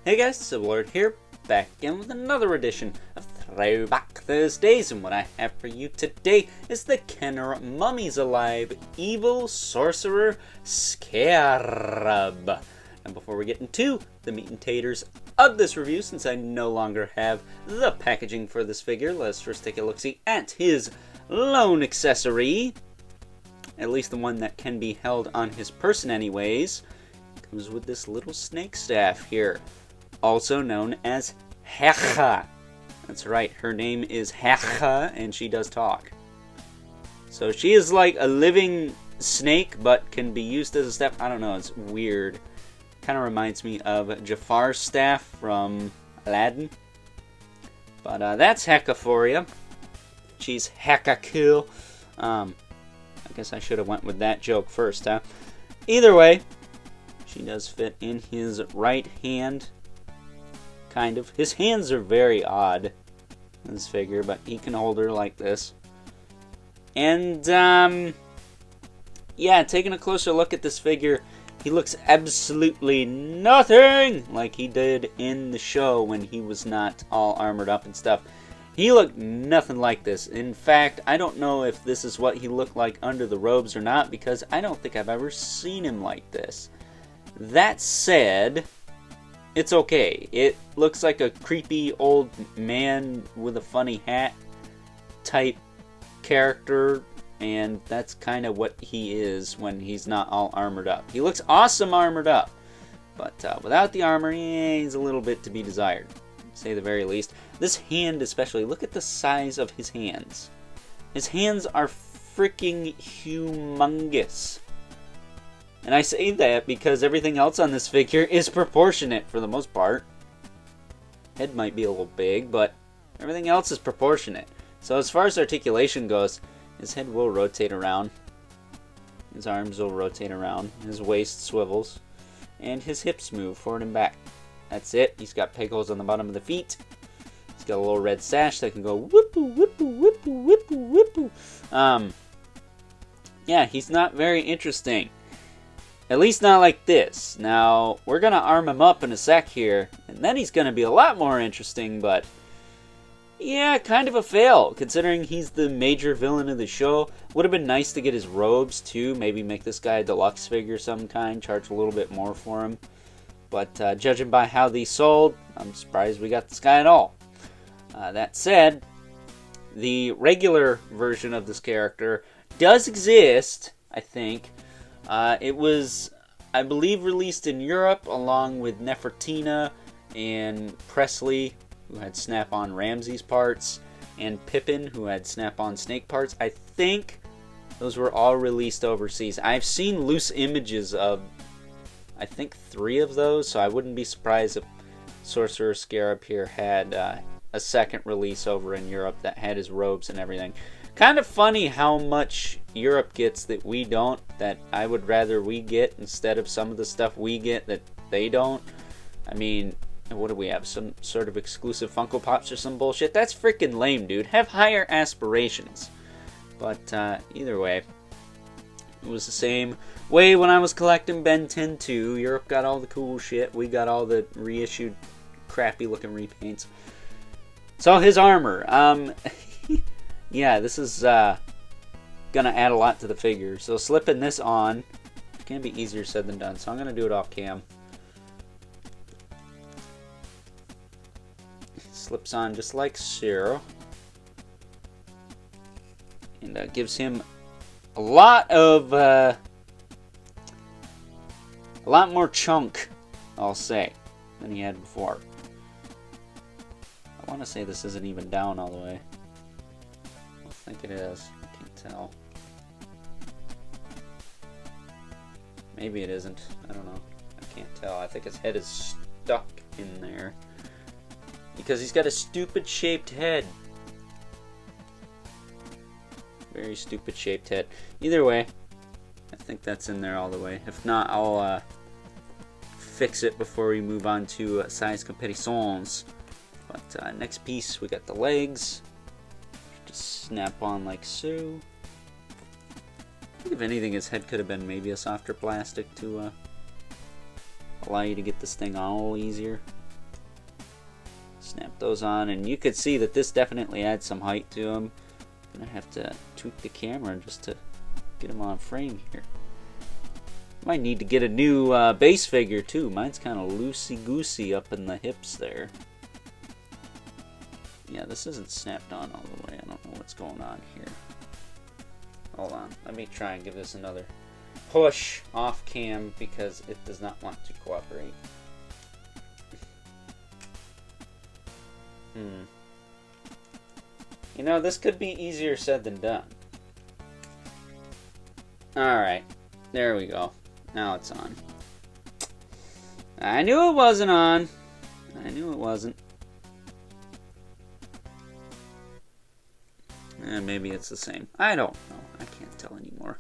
Hey guys, Civilord here, back again with another edition of Throwback Thursdays, and what I have for you today is the Kenner Mummies Alive Evil Sorcerer Scarab. And before we get into the meat and taters of this review, since I no longer have the packaging for this figure, let's first take a look-see at his lone accessory, at least the one that can be held on his person anyways. Comes with this little snake staff here, also known as Hecha. That's right, her name is Hecha, and she does talk. So she is like a living snake, but can be used as a staff. I don't know, it's weird. Kind of reminds me of Jafar's staff from Aladdin. But that's Hecha for you. She's Hecha cool. I guess I should have went with that joke first, huh? Either way, she does fit in his right hand. Kind of. His hands are very odd in this figure, but he can hold her like this. And, yeah, taking a closer look at this figure, he looks absolutely nothing like he did in the show when he was not all armored up and stuff. He looked nothing like this. In fact, I don't know if this is what he looked like under the robes or not, because I don't think I've ever seen him like this. That said, it's okay. It looks like a creepy old man with a funny hat type character, and that's kind of what he is when he's not all armored up. He looks awesome armored up, but without the armor, he's a little bit to be desired, to say the very least. This hand especially, look at the size of his hands. His hands are freaking humongous. And I say that because everything else on this figure is proportionate for the most part. Head might be a little big, but everything else is proportionate. So as far as articulation goes, his head will rotate around. His arms will rotate around. His waist swivels. And his hips move forward and back. That's it. He's got peg holes on the bottom of the feet. He's got a little red sash that can go whoopoo, whoopoo, whoopoo, whoopoo, whoopoo. Yeah, he's not very interesting. At least not like this. Now, we're going to arm him up in a sec here, and then he's going to be a lot more interesting, but yeah, kind of a fail, considering he's the major villain of the show. Would have been nice to get his robes, too. Maybe make this guy a deluxe figure of some kind, charge a little bit more for him. But judging by how these sold, I'm surprised we got this guy at all. That said, the regular version of this character does exist, I think. It was, I believe, released in Europe along with Nefertina and Presley, who had Snap-on Ramsey's parts, and Pippin, who had Snap-on Snake parts. I think those were all released overseas. I've seen loose images of, I think, 3 of those, so I wouldn't be surprised if Sorcerer Scarab here had a second release over in Europe that had his robes and everything. Kind of funny how much Europe gets that we don't, that I would rather we get instead of some of the stuff we get that they don't. I mean, what do we have? Some sort of exclusive Funko Pops or some bullshit? That's freaking lame, dude. Have higher aspirations. But either way, it was the same way when I was collecting Ben 10 2. Europe got all the cool shit. We got all the reissued crappy looking repaints. So his armor. Yeah, this is gonna add a lot to the figure. So slipping this on can be easier said than done. So I'm gonna do it off cam. Slips on just like so, and gives him a lot more chunk, I'll say, than he had before. I want to say this isn't even down all the way. I think it is. I can't tell. Maybe it isn't. I don't know. I can't tell. I think his head is stuck in there. Because he's got a stupid shaped head. Very stupid shaped head. Either way, I think that's in there all the way. If not, I'll fix it before we move on to size comparisons. But next piece, we got the legs. Just snap on like so. I think if anything, his head could have been maybe a softer plastic to allow you to get this thing on a little easier. Snap those on, and you could see that this definitely adds some height to him. I'm gonna have to tweak the camera just to get him on frame here. Might need to get a new base figure too. Mine's kind of loosey-goosey up in the hips there. Yeah, this isn't snapped on all the way. I don't know what's going on here. Hold on. Let me try and give this another push off cam because it does not want to cooperate. You know, this could be easier said than done. Alright. There we go. Now it's on. I knew it wasn't on. I knew it wasn't. Maybe it's the same. I don't know. I can't tell anymore.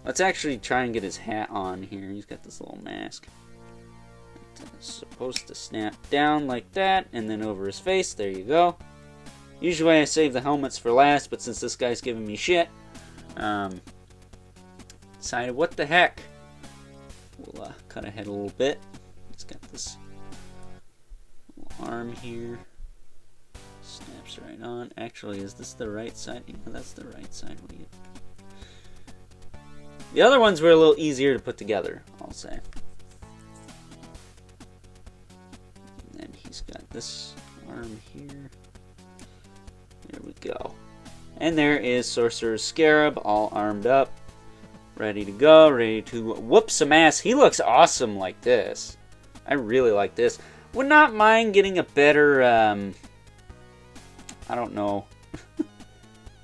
Let's actually try and get his hat on here. He's got this little mask. It's supposed to snap down like that, and then over his face. There you go. Usually I save the helmets for last, but since this guy's giving me shit, decided what the heck. We'll cut ahead a little bit. He's got this little arm here. Snaps right on. Actually, is this the right side? Yeah, that's the right side. The other ones were a little easier to put together, I'll say. And then he's got this arm here. There we go. And there is Sorcerer's Scarab, all armed up. Ready to go, ready to whoop some ass. He looks awesome like this. I really like this. Would not mind getting a better, I don't know,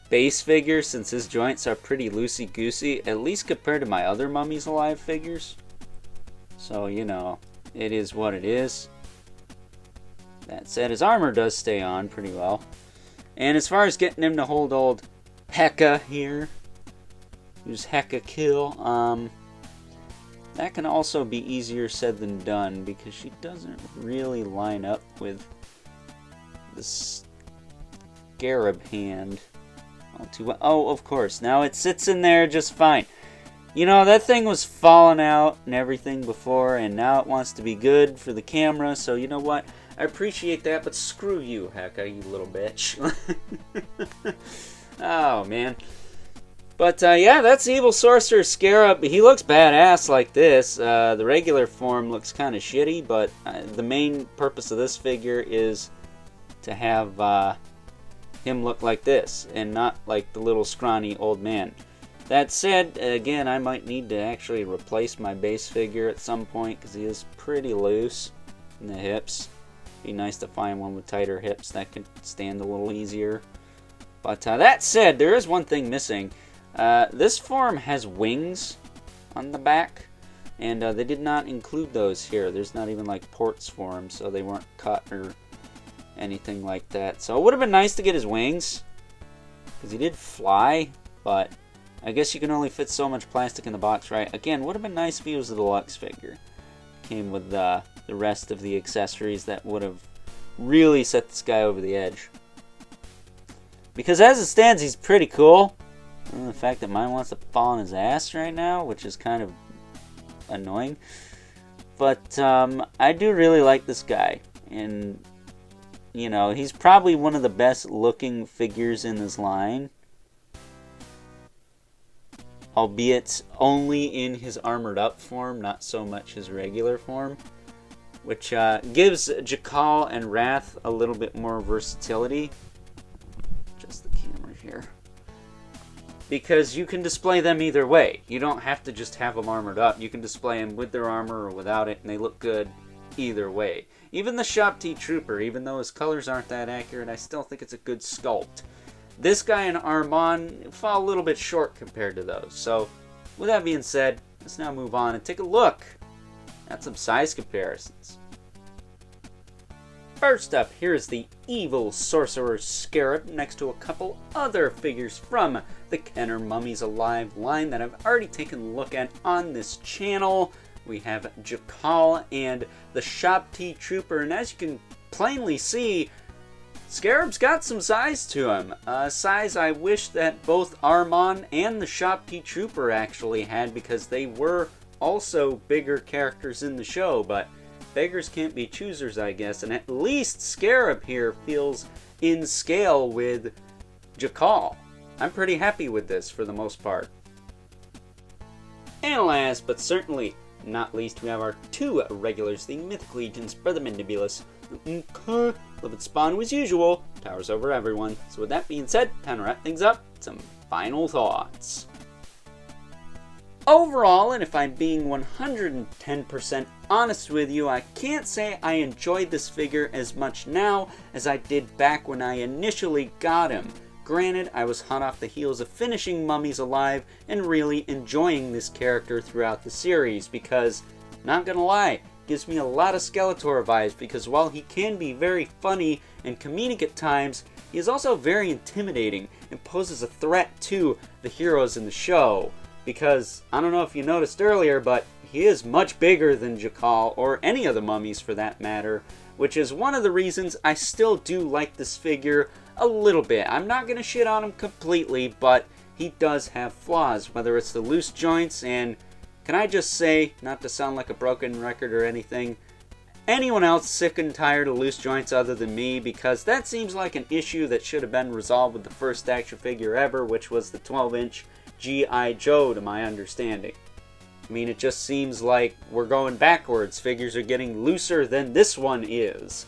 base figure since his joints are pretty loosey-goosey, at least compared to my other Mummies Alive figures. So, you know, it is what it is. That said, his armor does stay on pretty well. And as far as getting him to hold old Heka here, use Heka kill, that can also be easier said than done because she doesn't really line up with the Scarab hand all too well. Oh, of course, now it sits in there just fine. You know, that thing was falling out and everything before, and now it wants to be good for the camera, so you know what? I appreciate that, but screw you, Heka, you little bitch. Oh, man. But, yeah, that's Evil Sorcerer Scarab. He looks badass like this. The regular form looks kind of shitty, but the main purpose of this figure is to have him look like this, and not like the little scrawny old man. That said, again, I might need to actually replace my base figure at some point, because he is pretty loose in the hips. Be nice to find one with tighter hips that could stand a little easier. But that said, there is one thing missing. This form has wings on the back, and they did not include those here. There's not even like ports for them, so they weren't cut or anything like that. So it would have been nice to get his wings, because he did fly, but I guess you can only fit so much plastic in the box, right? Again, would have been nice if he was a deluxe figure. Came with the rest of the accessories that would have really set this guy over the edge. Because as it stands, he's pretty cool. And the fact that mine wants to fall on his ass right now, which is kind of annoying. But I do really like this guy. And, you know, he's probably one of the best looking figures in this line. Albeit only in his armored up form, not so much his regular form. Which gives Jakal and Wrath a little bit more versatility. Just the camera here. Because you can display them either way. You don't have to just have them armored up. You can display them with their armor or without it, and they look good either way. Even the Shop T Trooper, even though his colors aren't that accurate, I still think it's a good sculpt. This guy and Armand fall a little bit short compared to those. So, with that being said, let's now move on and take a look at some size comparisons. First up, here's the Evil Sorcerer Scarab next to a couple other figures from the Kenner Mummies Alive line that I've already taken a look at on this channel. We have Jakal and the Shop T Trooper, and as you can plainly see, Scarab's got some size to him. Size I wish that both Armand and the Shop T Trooper actually had, because they were also bigger characters in the show, but beggars can't be choosers, I guess, and at least Scarab here feels in scale with Jakal. I'm pretty happy with this for the most part. And last but certainly not least, we have our two regulars, the Mythic Legions, Brother Mandibulus. Living Spawn as usual, towers over everyone. So with that being said, time to wrap things up. Some final thoughts. Overall, and if I'm being 110% honest with you, I can't say I enjoyed this figure as much now as I did back when I initially got him. Granted, I was hot off the heels of finishing Mummies Alive and really enjoying this character throughout the series because, not gonna lie, gives me a lot of Skeletor vibes because while he can be very funny and comedic at times, he is also very intimidating and poses a threat to the heroes in the show. Because, I don't know if you noticed earlier, but he is much bigger than Jakal, or any of the mummies for that matter, which is one of the reasons I still do like this figure a little bit. I'm not going to shit on him completely, but he does have flaws, whether it's the loose joints, and can I just say, not to sound like a broken record or anything, anyone else sick and tired of loose joints other than me, because that seems like an issue that should have been resolved with the first action figure ever, which was the 12-inch G.I. Joe, to my understanding. I mean, it just seems like we're going backwards. Figures are getting looser than this one is.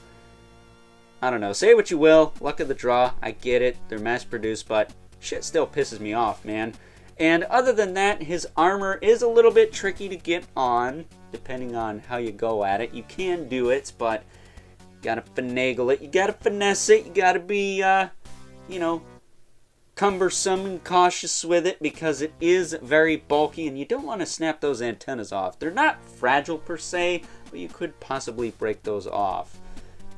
I don't know. Say what you will. Luck of the draw. I get it. They're mass-produced, but shit still pisses me off, man. And other than that, his armor is a little bit tricky to get on, depending on how you go at it. You can do it, but you gotta finagle it. You gotta finesse it. You gotta be, you know, cumbersome and cautious with it because it is very bulky and you don't want to snap those antennas off. They're not fragile per se, but you could possibly break those off.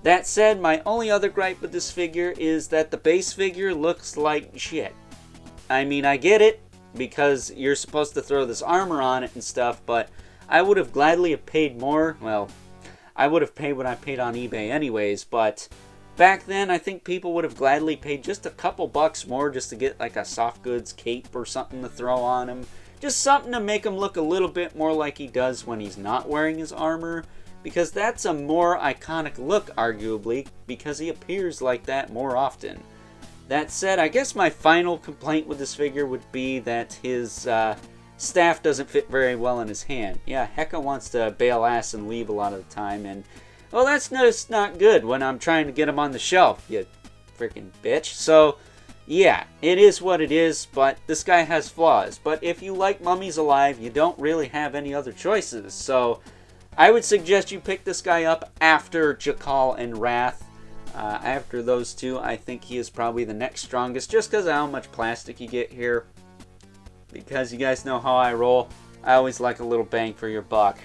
That said, my only other gripe with this figure is that the base figure looks like shit. I mean, I get it because you're supposed to throw this armor on it and stuff, but I would have gladly have paid more. Well, I would have paid what I paid on eBay anyways, but back then, I think people would have gladly paid just a couple bucks more just to get like a soft goods cape or something to throw on him. Just something to make him look a little bit more like he does when he's not wearing his armor. Because that's a more iconic look, arguably, because he appears like that more often. That said, I guess my final complaint with this figure would be that his staff doesn't fit very well in his hand. Yeah, Hecka wants to bail ass and leave a lot of the time, and well, that's just not good when I'm trying to get him on the shelf, you freaking bitch. So, yeah, it is what it is, but this guy has flaws. But if you like Mummies Alive, you don't really have any other choices. So, I would suggest you pick this guy up after Jakal and Wrath. After those two, I think he is probably the next strongest, just because of how much plastic you get here. Because you guys know how I roll, I always like a little bang for your buck.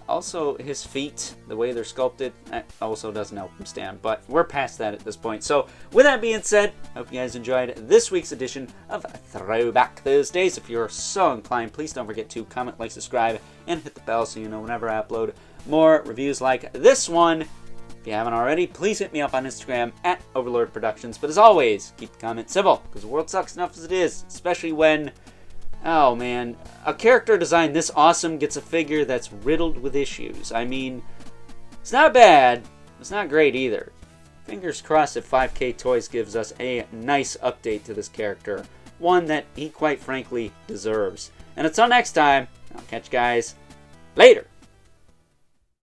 Also, his feet, the way they're sculpted, that also doesn't help him stand. But we're past that at this point. So, with that being said, I hope you guys enjoyed this week's edition of Throwback Thursdays. If you're so inclined, please don't forget to comment, like, subscribe, and hit the bell so you know whenever I upload more reviews like this one. If you haven't already, please hit me up on Instagram at Overlord Productions. But as always, keep the comments civil, because the world sucks enough as it is, especially when, oh man, a character design this awesome gets a figure that's riddled with issues. I mean, it's not bad, it's not great either. Fingers crossed if 5K Toys gives us a nice update to this character, one that he quite frankly deserves. And until next time, I'll catch you guys later.